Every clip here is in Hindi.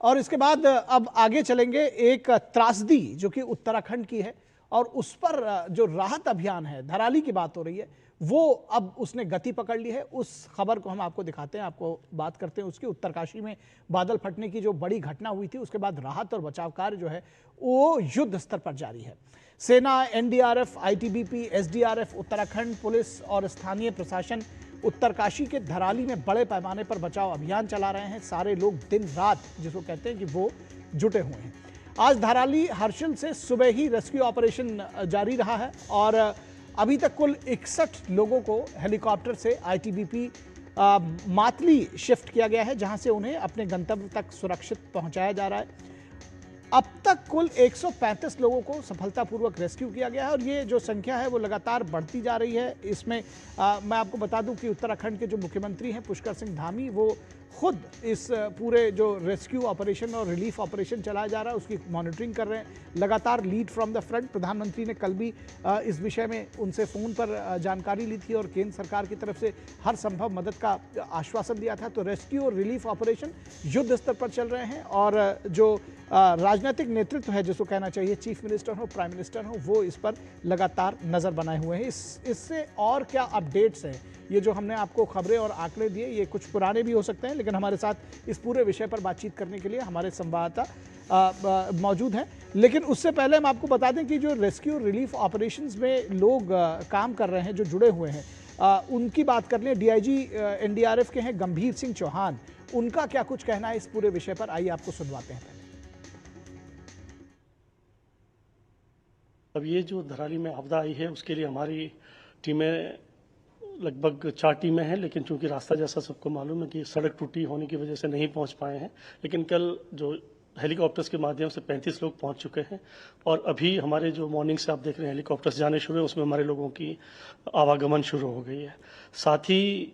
और इसके बाद अब आगे चलेंगे, एक त्रासदी जो कि उत्तराखंड की है और उस पर जो राहत अभियान है, धराली की बात हो रही है, वो अब उसने गति पकड़ ली है। उस खबर को हम आपको दिखाते हैं, आपको बात करते हैं उसकी। उत्तरकाशी में बादल फटने की जो बड़ी घटना हुई थी, उसके बाद राहत और बचाव कार्य जो है वो युद्ध स्तर पर जारी है। सेना, NDRF, ITBP, SDRF, Uttarakhand police और स्थानीय प्रशासन उत्तरकाशी के धराली में बड़े पैमाने पर बचाव अभियान चला रहे हैं। सारे लोग दिन रात, जिसको कहते हैं कि वो जुटे हुए हैं। आज धराली हर्षिल से सुबह ही रेस्क्यू ऑपरेशन जारी रहा है और अभी तक कुल 61 लोगों को हेलीकॉप्टर से आईटीबीपी मातली शिफ्ट किया गया है, जहां से उन्हें अपने गंतव्य तक सुरक्षित पहुंचाया जा रहा है। अब तक कुल 135 लोगों को सफलतापूर्वक रेस्क्यू किया गया है और ये जो संख्या है वो लगातार बढ़ती जा रही है। इसमें मैं आपको बता दूं कि उत्तराखंड के जो मुख्यमंत्री हैं पुष्कर सिंह धामी, वो खुद इस पूरे जो रेस्क्यू ऑपरेशन और रिलीफ ऑपरेशन चलाया जा रहा है उसकी मॉनिटरिंग कर रहे हैं, लगातार लीड फ्रॉम द फ्रंट। प्रधानमंत्री ने कल भी इस विषय में उनसे फ़ोन पर जानकारी ली थी और केंद्र सरकार की तरफ से हर संभव मदद का आश्वासन दिया था। तो रेस्क्यू और रिलीफ ऑपरेशन युद्ध स्तर पर चल रहे हैं और जो राजनीतिक नेतृत्व है, जिसको कहना चाहिए चीफ मिनिस्टर हो, प्राइम मिनिस्टर हो, वो इस पर लगातार नज़र बनाए हुए हैं। इससे और क्या अपडेट्स हैं, ये जो हमने आपको खबरें और आंकड़े दिए, ये कुछ पुराने भी हो सकते हैं, लेकिन हमारे साथ इस पूरे विषय पर बातचीत करने के लिए हमारे संवाददाता मौजूद हैं। लेकिन उससे पहले हम आपको बता दें कि जो रेस्क्यू रिलीफ ऑपरेशंस में लोग काम कर रहे हैं, जो जुड़े हुए हैं, उनकी बात कर लें। डीआईजी एनडीआरएफ के हैं गंभीर सिंह चौहान, उनका क्या कुछ कहना है इस पूरे विषय पर, आइए आपको सुनवाते हैं। पहले अब ये जो धराली में आपदा आई है उसके लिए हमारी टीमें लगभग 4 टीमें हैं, लेकिन चूंकि रास्ता जैसा सबको मालूम है कि सड़क टूटी होने की वजह से नहीं पहुंच पाए हैं। लेकिन कल जो हेलीकॉप्टर्स के माध्यम से 35 लोग पहुंच चुके हैं और अभी हमारे जो मॉर्निंग से आप देख रहे हैं हेलीकॉप्टर्स जाने शुरू हैं, उसमें हमारे लोगों की आवागमन शुरू हो गई है। साथ ही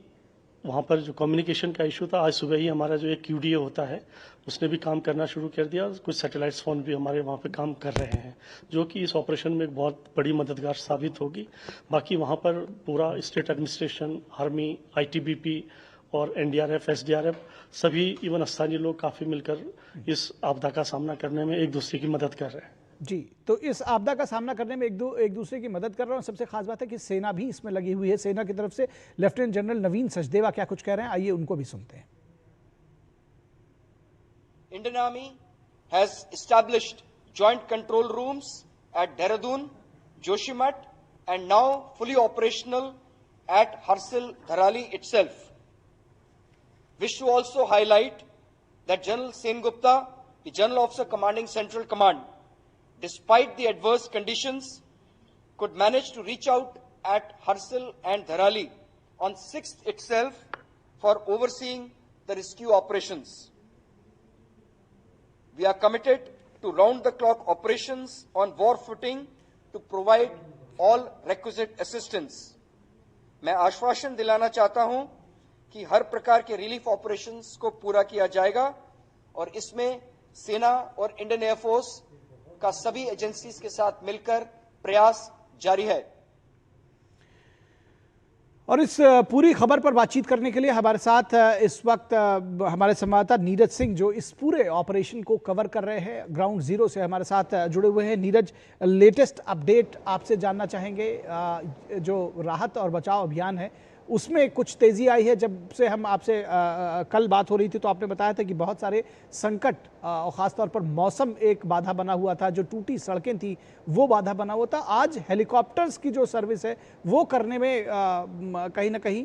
वहाँ पर जो कम्युनिकेशन का इशू था, आज सुबह ही हमारा जो एक QDA होता है उसने भी काम करना शुरू कर दिया। कुछ सैटेलाइट फ़ोन भी हमारे वहाँ पे काम कर रहे हैं, जो कि इस ऑपरेशन में एक बहुत बड़ी मददगार साबित होगी। बाकी वहाँ पर पूरा स्टेट एडमिनिस्ट्रेशन, आर्मी, ITBP और NDRF, SDRF सभी इवन स्थानीय लोग काफ़ी मिलकर इस आपदा का सामना करने में एक दूसरे की मदद कर रहे हैं। जी, तो इस आपदा का सामना करने में एक दूसरे की मदद कर रहे हैं और सबसे खास बात है कि सेना भी इसमें लगी हुई है। सेना की तरफ से लेफ्टिनेंट जनरल नवीन सचदेवा क्या कुछ कह रहे हैं, आइए उनको भी सुनते हैं। Indian Army has established joint control rooms at Dehradun, Joshimath and now fully operational at Harsil Dharali itself. Wish to also highlight that General Sengupta, the General Officer commanding Central Command, despite the adverse conditions, could manage to reach out at Harsil and Dharali on 6th itself for overseeing the rescue operations. We are committed to round-the-clock operations on war footing to provide all requisite assistance. मैं आश्वासन दिलाना चाहता हूं कि हर प्रकार के रिलीफ ऑपरेशंस को पूरा किया जाएगा और इसमें सेना और इंडियन एयरफोर्स का सभी एजेंसीज के साथ मिलकर प्रयास जारी है। और इस पूरी खबर पर बातचीत करने के लिए हमारे साथ इस वक्त हमारे संवाददाता नीरज सिंह, जो इस पूरे ऑपरेशन को कवर कर रहे हैं, ग्राउंड जीरो से हमारे साथ जुड़े हुए हैं। नीरज, लेटेस्ट अपडेट आपसे जानना चाहेंगे। जो राहत और बचाव अभियान है उसमें कुछ तेज़ी आई है। जब से हम आपसे कल बात हो रही थी तो आपने बताया था कि बहुत सारे संकट और ख़ासतौर पर मौसम एक बाधा बना हुआ था, जो टूटी सड़कें थी वो बाधा बना हुआ था। आज हेलीकॉप्टर्स की जो सर्विस है वो करने में कहीं ना कहीं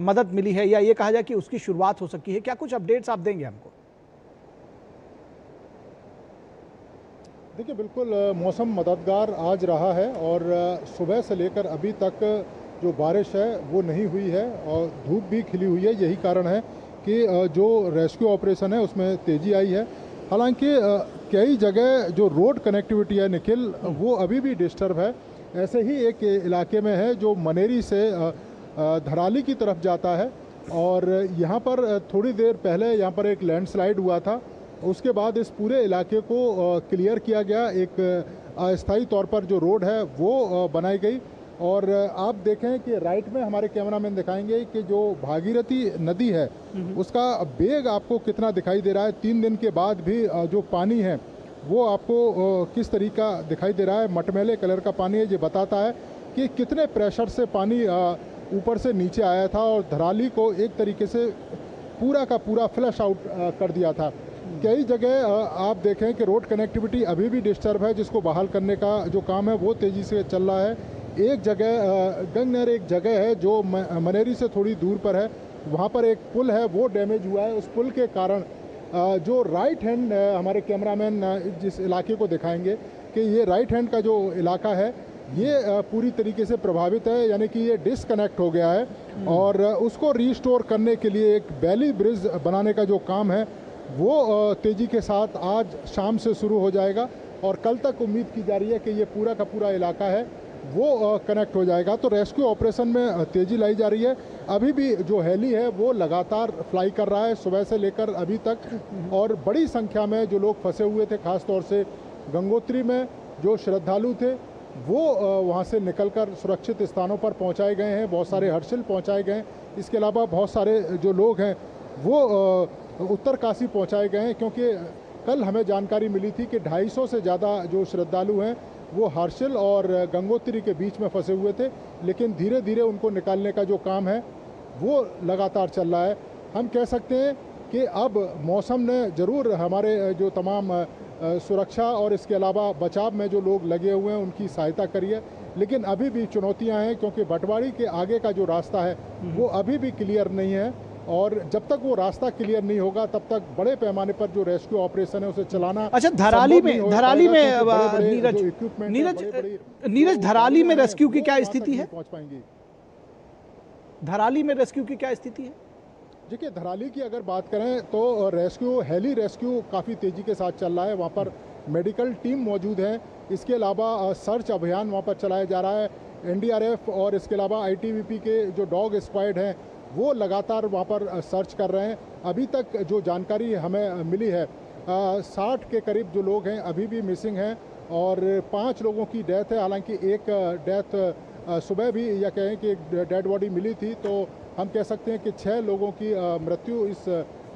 मदद मिली है, या ये कहा जाए कि उसकी शुरुआत हो सकी है। क्या कुछ अपडेट्स आप देंगे हमको? देखिए, बिल्कुल मौसम मददगार आज रहा है और सुबह से लेकर अभी तक जो बारिश है वो नहीं हुई है और धूप भी खिली हुई है। यही कारण है कि जो रेस्क्यू ऑपरेशन है उसमें तेज़ी आई है। हालांकि कई जगह जो रोड कनेक्टिविटी है निखिल, वो अभी भी डिस्टर्ब है। ऐसे ही एक इलाके में है जो मनेरी से धराली की तरफ जाता है और यहाँ पर थोड़ी देर पहले यहाँ पर एक लैंडस्लाइड हुआ था। उसके बाद इस पूरे इलाके को क्लियर किया गया, एक अस्थायी तौर पर जो रोड है वो बनाई गई और आप देखें कि राइट में हमारे कैमरामैन दिखाएंगे कि जो भागीरथी नदी है उसका वेग आपको कितना दिखाई दे रहा है। 3 दिन के बाद भी जो पानी है वो आपको किस तरीका दिखाई दे रहा है, मटमैले कलर का पानी है। ये बताता है कि कितने प्रेशर से पानी ऊपर से नीचे आया था और धराली को एक तरीके से पूरा का पूरा फ्लश आउट कर दिया था। कई जगह आप देखें कि रोड कनेक्टिविटी अभी भी डिस्टर्ब है, जिसको बहाल करने का जो काम है वो तेज़ी से चल रहा है। एक जगह गंगनहर एक जगह है जो मनेरी से थोड़ी दूर पर है, वहाँ पर एक पुल है वो डैमेज हुआ है। उस पुल के कारण जो राइट हैंड हमारे कैमरामैन जिस इलाके को दिखाएंगे कि ये राइट हैंड का जो इलाका है ये पूरी तरीके से प्रभावित है, यानी कि ये डिसकनेक्ट हो गया है। और उसको रीस्टोर करने के लिए एक बैली ब्रिज बनाने का जो काम है वो तेज़ी के साथ आज शाम से शुरू हो जाएगा और कल तक उम्मीद की जा रही है कि ये पूरा का पूरा इलाका है वो कनेक्ट हो जाएगा। तो रेस्क्यू ऑपरेशन में तेज़ी लाई जा रही है। अभी भी जो हेली है वो लगातार फ्लाई कर रहा है सुबह से लेकर अभी तक, और बड़ी संख्या में जो लोग फंसे हुए थे, खास तौर से गंगोत्री में जो श्रद्धालु थे वो वहाँ से निकलकर सुरक्षित स्थानों पर पहुँचाए गए हैं। बहुत सारे हर्षिल पहुँचाए गए हैं। इसके अलावा बहुत सारे जो लोग हैं वो उत्तरकाशी पहुँचाए गए हैं, क्योंकि कल हमें जानकारी मिली थी कि 250 से ज़्यादा जो श्रद्धालु हैं वो हर्षिल और गंगोत्री के बीच में फंसे हुए थे, लेकिन धीरे धीरे उनको निकालने का जो काम है वो लगातार चल रहा है। हम कह सकते हैं कि अब मौसम ने ज़रूर हमारे जो तमाम सुरक्षा और इसके अलावा बचाव में जो लोग लगे हुए हैं उनकी सहायता करी है, लेकिन अभी भी चुनौतियां हैं, क्योंकि भटवाड़ी के आगे का जो रास्ता है वो अभी भी क्लियर नहीं है। और जब तक वो रास्ता क्लियर नहीं होगा तब तक बड़े पैमाने पर जो रेस्क्यू ऑपरेशन है उसे चलाना। अच्छा, धराली में नीरज धराली में रेस्क्यू की क्या स्थिति है? पहुंच पाएंगी। धराली में रेस्क्यू की क्या स्थिति है? देखिए, धराली की अगर बात करें तो रेस्क्यू हेली रेस्क्यू काफ़ी तेज़ी के साथ चल रहा है। वहाँ पर मेडिकल टीम मौजूद है। इसके अलावा सर्च अभियान वहाँ पर चलाया जा रहा है। एनडीआरएफ और इसके अलावा आईटीबीपी के जो डॉग स्क्वाड हैं वो लगातार वहाँ पर सर्च कर रहे हैं। अभी तक जो जानकारी हमें मिली है 60 के करीब जो लोग हैं अभी भी मिसिंग हैं और 5 लोगों की डेथ है। हालांकि एक डेथ सुबह भी या कहें कि एक डेड बॉडी मिली थी, तो हम कह सकते हैं कि 6 लोगों की मृत्यु इस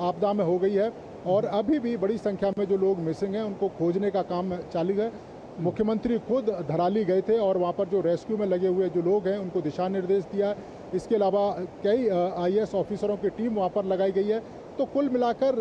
आपदा में हो गई है और अभी भी बड़ी संख्या में जो लोग मिसिंग हैं उनको खोजने का काम चालू है। मुख्यमंत्री खुद धराली गए थे और वहाँ पर जो रेस्क्यू में लगे हुए जो लोग हैं उनको दिशा निर्देश दिया। इसके अलावा कई आईएएस ऑफिसरों की टीम वहाँ पर लगाई गई है। तो कुल मिलाकर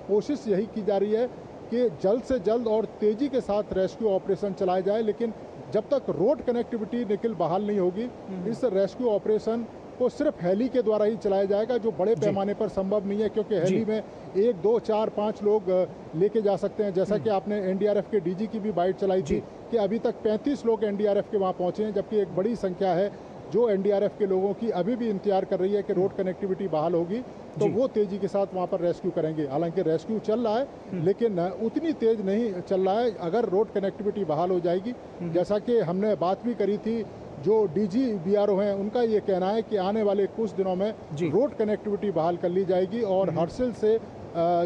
कोशिश यही की जा रही है कि जल्द से जल्द और तेज़ी के साथ रेस्क्यू ऑपरेशन चलाया जाए, लेकिन जब तक रोड कनेक्टिविटी निकल बहाल नहीं होगी इस रेस्क्यू ऑपरेशन को सिर्फ हेली के द्वारा ही चलाया जाएगा, जो बड़े पैमाने पर संभव नहीं है, क्योंकि हेली में 1, 2, 4, 5 लोग लेके जा सकते हैं। जैसा कि आपने एनडीआरएफ के डीजी की भी बाइट चलाई थी कि अभी तक 35 लोग एनडीआरएफ के वहाँ पहुँचे हैं, जबकि एक बड़ी संख्या है जो एनडीआरएफ के लोगों की अभी भी इंतजार कर रही है कि रोड कनेक्टिविटी बहाल होगी तो वो तेजी के साथ वहाँ पर रेस्क्यू करेंगे। हालांकि रेस्क्यू चल रहा है लेकिन उतनी तेज नहीं चल रहा है। अगर रोड कनेक्टिविटी बहाल हो जाएगी, जैसा कि हमने बात भी करी थी, जो डीजी बीआरओ हैं उनका ये कहना है कि आने वाले कुछ दिनों में रोड कनेक्टिविटी बहाल कर ली जाएगी और हर्सिल से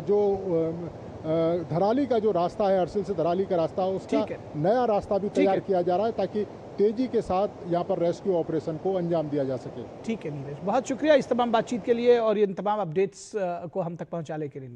जो धराली का जो रास्ता है, हर्सिल से धराली का रास्ता, उसका नया रास्ता भी तैयार किया जा रहा है ताकि तेजी के साथ यहाँ पर रेस्क्यू ऑपरेशन को अंजाम दिया जा सके। ठीक है नीरज, बहुत शुक्रिया इस तमाम बातचीत के लिए और इन तमाम अपडेट्स को हम तक पहुँचाने के लिए।